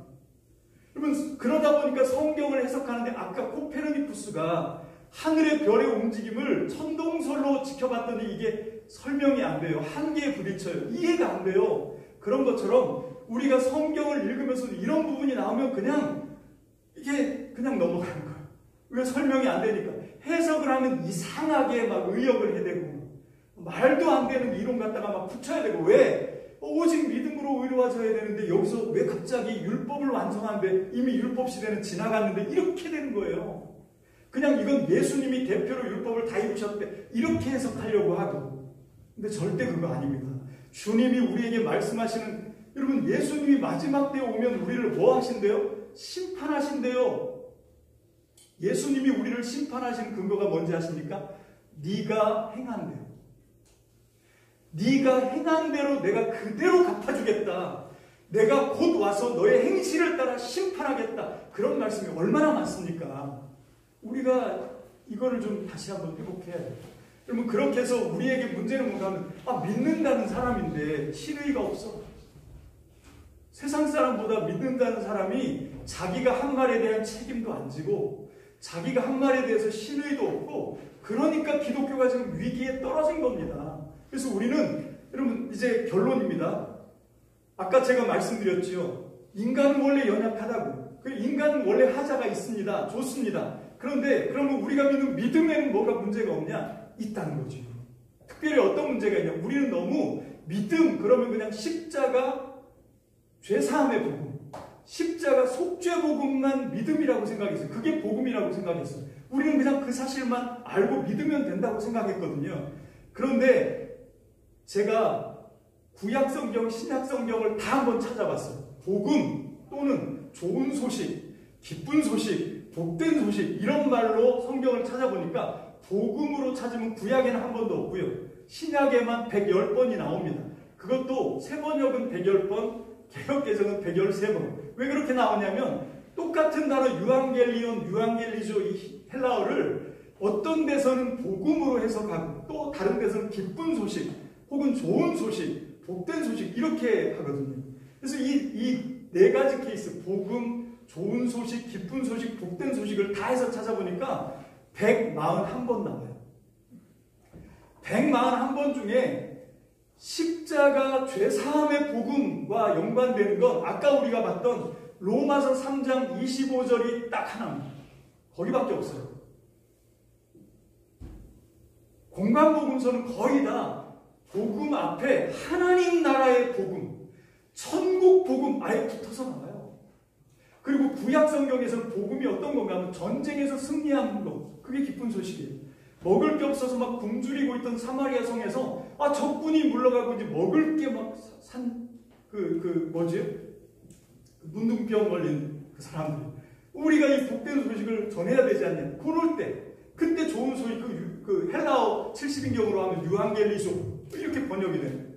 S1: 여러분 그러다 보니까 성경을 해석하는데 아까 코페르니쿠스가 하늘의 별의 움직임을 천동설로 지켜봤더니 이게 설명이 안 돼요. 한계에 부딪혀요. 이해가 안 돼요. 그런 것처럼 우리가 성경을 읽으면서 이런 부분이 나오면 그냥 이게 그냥 넘어가는 거예요. 왜 설명이 안 되니까. 해석을 하면 이상하게 막 의역을 해대고 말도 안 되는 이론 갖다가 막 붙여야 되고. 왜? 오직 믿음으로 의로워져야 되는데 여기서 왜 갑자기 율법을 완성하는데 이미 율법 시대는 지나갔는데 이렇게 되는 거예요. 그냥 이건 예수님이 대표로 율법을 다 이루셨대. 이렇게 해석하려고 하고. 근데 절대 그거 아닙니다. 주님이 우리에게 말씀하시는, 여러분 예수님이 마지막 때에 오면 우리를 뭐 하신대요? 심판하신대요. 예수님이 우리를 심판하시는 근거가 뭔지 아십니까? 네가 행한 대로. 네가 행한 대로 내가 그대로 갚아주겠다. 내가 곧 와서 너의 행실을 따라 심판하겠다. 그런 말씀이 얼마나 많습니까? 우리가 이거를 좀 다시 한번 회복해야 돼요. 여러분 그렇게 해서 우리에게 문제는 뭔가 하면 믿는다는 사람인데 신의가 없어. 세상 사람보다 믿는다는 사람이 자기가 한 말에 대한 책임도 안 지고 자기가 한 말에 대해서 신의도 없고, 그러니까 기독교가 지금 위기에 떨어진 겁니다. 그래서 우리는 여러분 이제 결론입니다. 아까 제가 말씀드렸지요. 인간은 원래 연약하다고. 그 인간은 원래 하자가 있습니다. 좋습니다. 그런데 그러면 우리가 믿는 믿음에는 뭐가 문제가 없냐? 있다는 거죠. 특별히 어떤 문제가 있냐? 우리는 너무 믿음 그러면 그냥 십자가 죄사함의 복음, 십자가 속죄 복음만 믿음이라고 생각했어요. 그게 복음이라고 생각했어요. 우리는 그냥 그 사실만 알고 믿으면 된다고 생각했거든요. 그런데 제가 구약 성경, 신약 성경을 다 한번 찾아봤어요. 복음 또는 좋은 소식, 기쁜 소식, 복된 소식 이런 말로 성경을 찾아보니까 복음으로 찾으면 구약에는 한 번도 없고요. 신약에만 110번이 나옵니다. 그것도 세번역은 110번, 개역개정은 113번. 왜 그렇게 나오냐면 똑같은 단어 유앙겔리온, 유앙겔리조 이 헬라어를 어떤 데서는 복음으로 해석하고 또 다른 데서는 기쁜 소식 혹은 좋은 소식, 복된 소식 이렇게 하거든요. 그래서 이 네 가지 케이스 복음, 좋은 소식, 기쁜 소식, 복된 소식을 다 해서 찾아보니까 141번 나와요. 141번 중에 십자가 죄사함의 복음과 연관되는 건 아까 우리가 봤던 로마서 3장 25절이 딱 하나입니다. 거기밖에 없어요. 공관복음서는 거의 다 복음 앞에 하나님 나라의 복음, 천국 복음 아예 붙어서 나와요. 그리고 구약 성경에서는 복음이 어떤 건가 하면 전쟁에서 승리한 것, 그게 기쁜 소식이에요. 먹을 게 없어서 막 굶주리고 있던 사마리아 성에서 적군이 물러가고 이제 먹을 게 막 문둥병 걸린 그 사람들, 우리가 이 복된 소식을 전해야 되지 않냐. 그럴 때 그때 좋은 소식, 그 헬라어 70인경으로 하면 유앙겔리조 이렇게 번역이 돼요.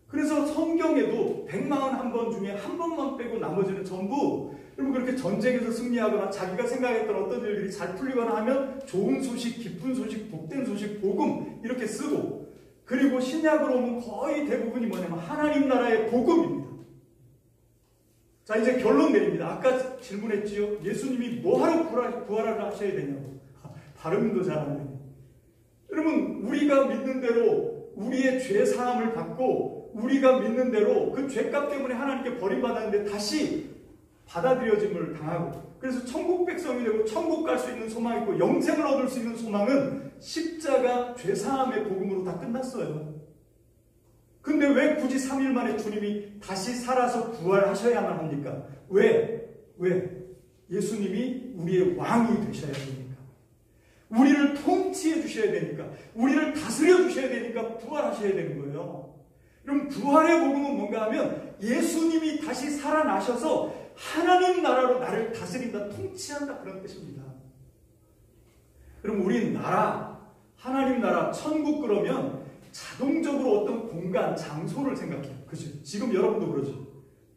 S1: 그래서 성경에도 141번 중에 한 번만 빼고 나머지는 전부 여러분 그렇게 전쟁에서 승리하거나 자기가 생각했던 어떤 일들이 잘 풀리거나 하면 좋은 소식, 기쁜 소식, 복된 소식, 복음 이렇게 쓰고, 그리고 신약으로 오면 거의 대부분이 뭐냐면 하나님 나라의 복음입니다. 자, 이제 결론 내립니다. 아까 질문했지요. 예수님이 뭐하러 부활을 하셔야 되냐고. 발음도 잘 안 돼요. 여러분, 우리가 믿는 대로 우리의 죄 사함을 받고 우리가 믿는 대로 그 죄값 때문에 하나님께 버림받았는데 다시 받아들여짐을 당하고, 그래서 천국 백성이 되고 천국 갈 수 있는 소망이 있고 영생을 얻을 수 있는 소망은 십자가 죄 사함의 복음으로 다 끝났어요. 근데 왜 굳이 3일 만에 주님이 다시 살아서 부활하셔야만 합니까? 왜? 예수님이 우리의 왕이 되셔야 되니까. 우리를 통치해 주셔야 되니까. 우리를 다스려 주셔야 되니까 부활하셔야 되는 거예요. 그럼 부활의 복음은 뭔가 하면 예수님이 다시 살아나셔서 하나님 나라로 나를 다스린다, 통치한다, 그런 뜻입니다. 그럼 우리 나라, 하나님 나라, 천국 그러면 자동적으로 어떤 공간, 장소를 생각해요. 그죠? 지금 여러분도 그러죠.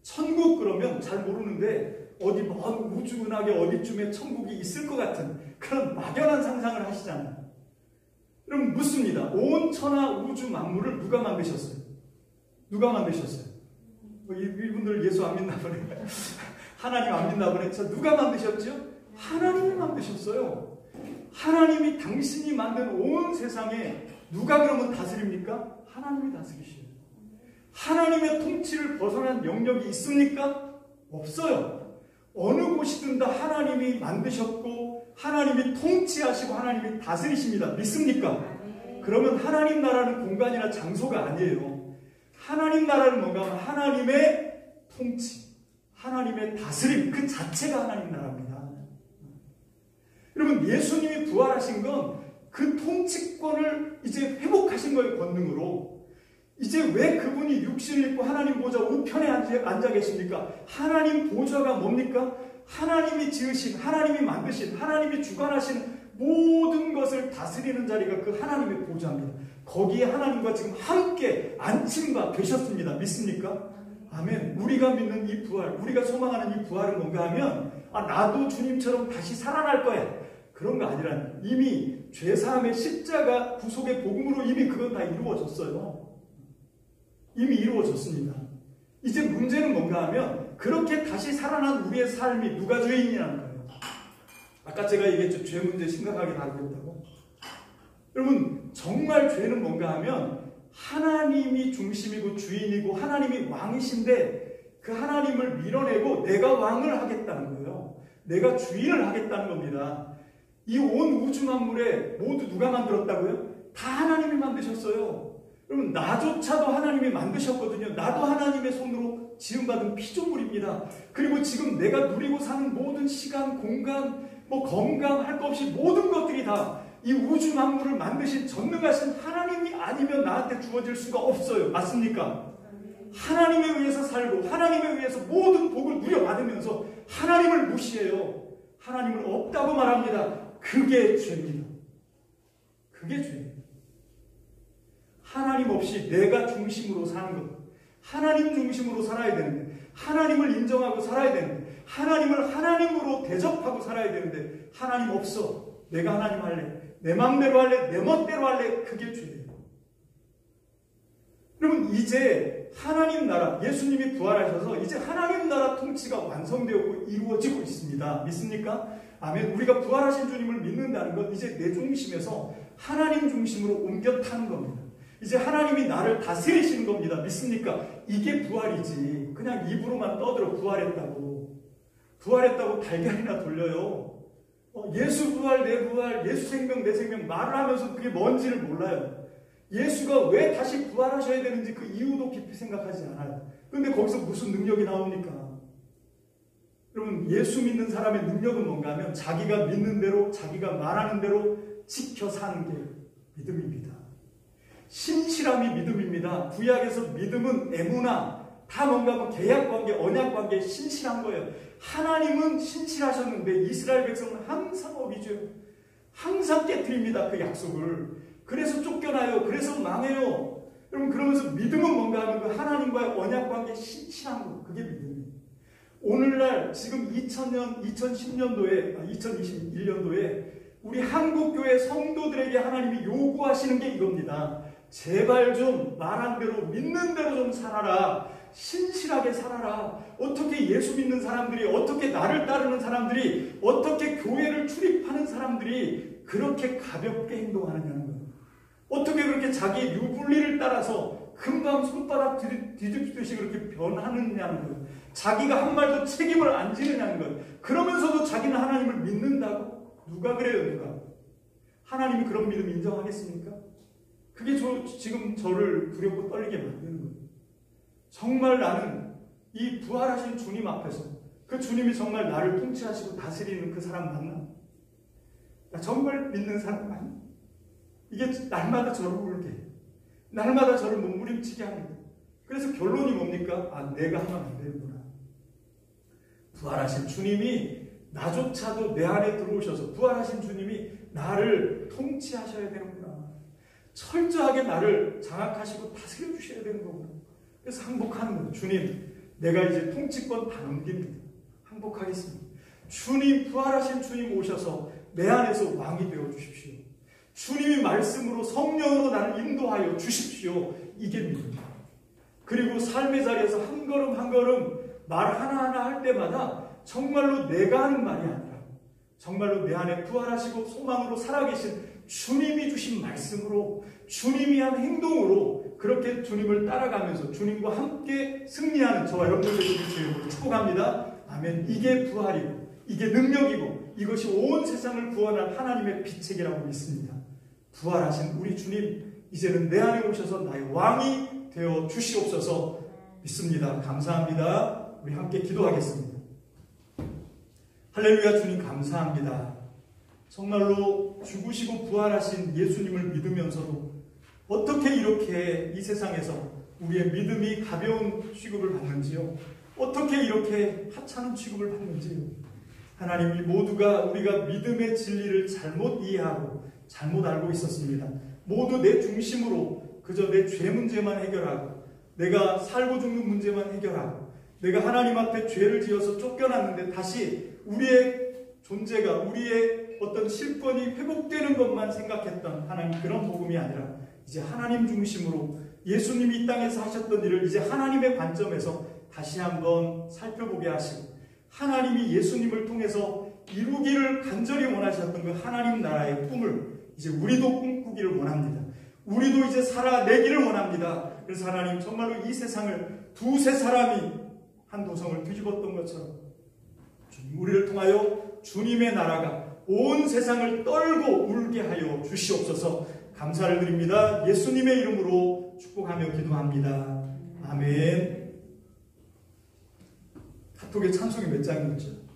S1: 천국 그러면 잘 모르는데 어디 먼 우주 은하계 어디쯤에 천국이 있을 것 같은 그런 막연한 상상을 하시잖아요. 그럼 묻습니다. 온 천하 우주 만물을 누가 만드셨어요? 누가 만드셨어요? 이분들 예수 안 믿나 보네. 하나님 안 믿나 보네. 자, 누가 만드셨죠? 하나님이 만드셨어요. 하나님이 당신이 만든 온 세상에 누가 그러면 다스립니까? 하나님이 다스리시요. 하나님의 통치를 벗어난 영역이 있습니까? 없어요. 어느 곳이든 다 하나님이 만드셨고 하나님이 통치하시고 하나님이 다스리십니다. 믿습니까? 그러면 하나님 나라는 공간이나 장소가 아니에요. 하나님 나라는 뭔가 하면 하나님의 통치, 하나님의 다스림 그 자체가 하나님 나라입니다. 여러분, 예수님이 부활하신 건 그 통치권을 이제 회복하신 거예요. 권능으로. 이제 왜 그분이 육신을 입고 하나님 보좌 우편에 앉아 계십니까? 하나님 보좌가 뭡니까? 하나님이 지으신, 하나님이 만드신, 하나님이 주관하신 모든 것을 다스리는 자리가 그 하나님의 보좌입니다. 거기에 하나님과 지금 함께 안침바 되셨습니다. 믿습니까? 아멘. 우리가 믿는 이 부활, 우리가 소망하는 이 부활은 뭔가 하면 나도 주님처럼 다시 살아날 거야. 그런 거 아니라 이미 죄사함의 십자가 구속의 복음으로 이미 그건 다 이루어졌어요. 이미 이루어졌습니다. 이제 문제는 뭔가 하면 그렇게 다시 살아난 우리의 삶이 누가 죄인이라는 거예요. 아까 제가 얘기했죠. 죄 문제 심각하게 다루고 있다고. 여러분, 정말 죄는 뭔가 하면 하나님이 중심이고 주인이고 하나님이 왕이신데 그 하나님을 밀어내고 내가 왕을 하겠다는 거예요. 내가 주인을 하겠다는 겁니다. 이 온 우주 만물에 모두 누가 만들었다고요? 다 하나님이 만드셨어요. 여러분, 나조차도 하나님이 만드셨거든요. 나도 하나님의 손으로 지음받은 피조물입니다. 그리고 지금 내가 누리고 사는 모든 시간, 공간, 건강 할 것 없이 모든 것들이 다 이 우주 만물을 만드신 전능하신 하나님이 아니면 나한테 주어질 수가 없어요. 맞습니까? 하나님에 의해서 살고 하나님에 의해서 모든 복을 누려받으면서 하나님을 무시해요. 하나님을 없다고 말합니다. 그게 죄입니다. 그게 죄예요. 하나님 없이 내가 중심으로 사는 것, 하나님 중심으로 살아야 되는데 하나님을 인정하고 살아야 되는데, 하나님을 하나님으로 대접하고 살아야 되는데, 하나님 없어. 내가 하나님 할래. 내 마음대로 할래. 내 멋대로 할래. 그게 죄예요. 여러분, 이제 하나님 나라, 예수님이 부활하셔서 이제 하나님 나라 통치가 완성되었고 이루어지고 있습니다. 믿습니까? 아멘. 우리가 부활하신 주님을 믿는다는 건 이제 내 중심에서 하나님 중심으로 옮겨 타는 겁니다. 이제 하나님이 나를 다스리시는 겁니다. 믿습니까? 이게 부활이지. 그냥 입으로만 떠들어 부활했다고 달걀이나 돌려요. 예수 부활, 내 부활, 예수 생명, 내 생명 말을 하면서 그게 뭔지를 몰라요. 예수가 왜 다시 부활하셔야 되는지 그 이유도 깊이 생각하지 않아요. 그런데 거기서 무슨 능력이 나옵니까? 여러분, 예수 믿는 사람의 능력은 뭔가 하면 자기가 믿는 대로, 자기가 말하는 대로 지켜 사는 게 믿음입니다. 신실함이 믿음입니다. 구약에서 믿음은 에무나, 다 뭔가 뭐 계약관계, 언약관계, 신실한 거예요. 하나님은 신실하셨는데 이스라엘 백성은 항상 어기죠. 항상 깨트립니다. 그 약속을. 그래서 쫓겨나요. 그래서 망해요. 여러분, 그러면서 믿음은 뭔가 하면 그 하나님과의 언약관계 신실한 거. 그게 믿음이에요. 오늘날 지금 2021년도에 우리 한국교회 성도들에게 하나님이 요구하시는 게 이겁니다. 제발 좀 말한 대로 믿는 대로 좀 살아라. 신실하게 살아라. 어떻게 예수 믿는 사람들이, 어떻게 나를 따르는 사람들이, 어떻게 교회를 출입하는 사람들이 그렇게 가볍게 행동하느냐는 거예요. 어떻게 그렇게 자기 유불리를 따라서 금방 손바닥 뒤집듯이 그렇게 변하느냐는 거예요. 자기가 한 말도 책임을 안 지느냐는 거예요. 그러면서도 자기는 하나님을 믿는다고? 누가 그래요, 누가? 하나님이 그런 믿음 인정하겠습니까? 그게 지금 저를 두렵고 떨리게 만드는 거예요. 정말 나는 이 부활하신 주님 앞에서 그 주님이 정말 나를 통치하시고 다스리는 그 사람 맞나? 나 정말 믿는 사람 맞나? 이게 날마다 저를 울게, 날마다 저를 몸부림치게 합니다. 그래서 결론이 뭡니까? 아, 내가 하면 안 되는구나. 부활하신 주님이 나조차도 내 안에 들어오셔서 부활하신 주님이 나를 통치하셔야 되는구나. 철저하게 나를 장악하시고 다스려 주셔야 되는 거구나. 그래서 항복하는 거예요. 주님, 내가 이제 통치권 다 넘깁니다. 항복하겠습니다. 주님, 부활하신 주님 오셔서 내 안에서 왕이 되어 주십시오. 주님이 말씀으로 성령으로 나를 인도하여 주십시오. 이게 믿음입니다. 그리고 삶의 자리에서 한 걸음 한 걸음 말 하나하나 할 때마다 정말로 내가 하는 말이 아니라 정말로 내 안에 부활하시고 소망으로 살아계신 주님이 주신 말씀으로, 주님이 한 행동으로 그렇게 주님을 따라가면서 주님과 함께 승리하는 저와 여러분들 되시기를 축복합니다. 아멘. 이게 부활이고 이게 능력이고 이것이 온 세상을 구원할 하나님의 비책이라고 믿습니다. 부활하신 우리 주님, 이제는 내 안에 오셔서 나의 왕이 되어 주시옵소서 믿습니다. 감사합니다. 우리 함께 기도하겠습니다. 할렐루야. 주님 감사합니다. 정말로 죽으시고 부활하신 예수님을 믿으면서도 어떻게 이렇게 이 세상에서 우리의 믿음이 가벼운 취급을 받는지요. 어떻게 이렇게 하찮은 취급을 받는지요. 하나님, 이 모두가 우리가 믿음의 진리를 잘못 이해하고 잘못 알고 있었습니다. 모두 내 중심으로 그저 내 죄 문제만 해결하고 내가 살고 죽는 문제만 해결하고 내가 하나님 앞에 죄를 지어서 쫓겨났는데 다시 우리의 존재가, 우리의 어떤 실권이 회복되는 것만 생각했던 하나님, 그런 복음이 아니라 이제 하나님 중심으로 예수님이 이 땅에서 하셨던 일을 이제 하나님의 관점에서 다시 한번 살펴보게 하시고 하나님이 예수님을 통해서 이루기를 간절히 원하셨던 그 하나님 나라의 꿈을 이제 우리도 꿈꾸기를 원합니다. 우리도 이제 살아내기를 원합니다. 그래서 하나님, 정말로 이 세상을 두세 사람이 한 도성을 뒤집었던 것처럼 주님, 우리를 통하여 주님의 나라가 온 세상을 떨고 울게 하여 주시옵소서. 감사를 드립니다. 예수님의 이름으로 축복하며 기도합니다. 아멘. 카톡에 찬송이 몇 장이었죠?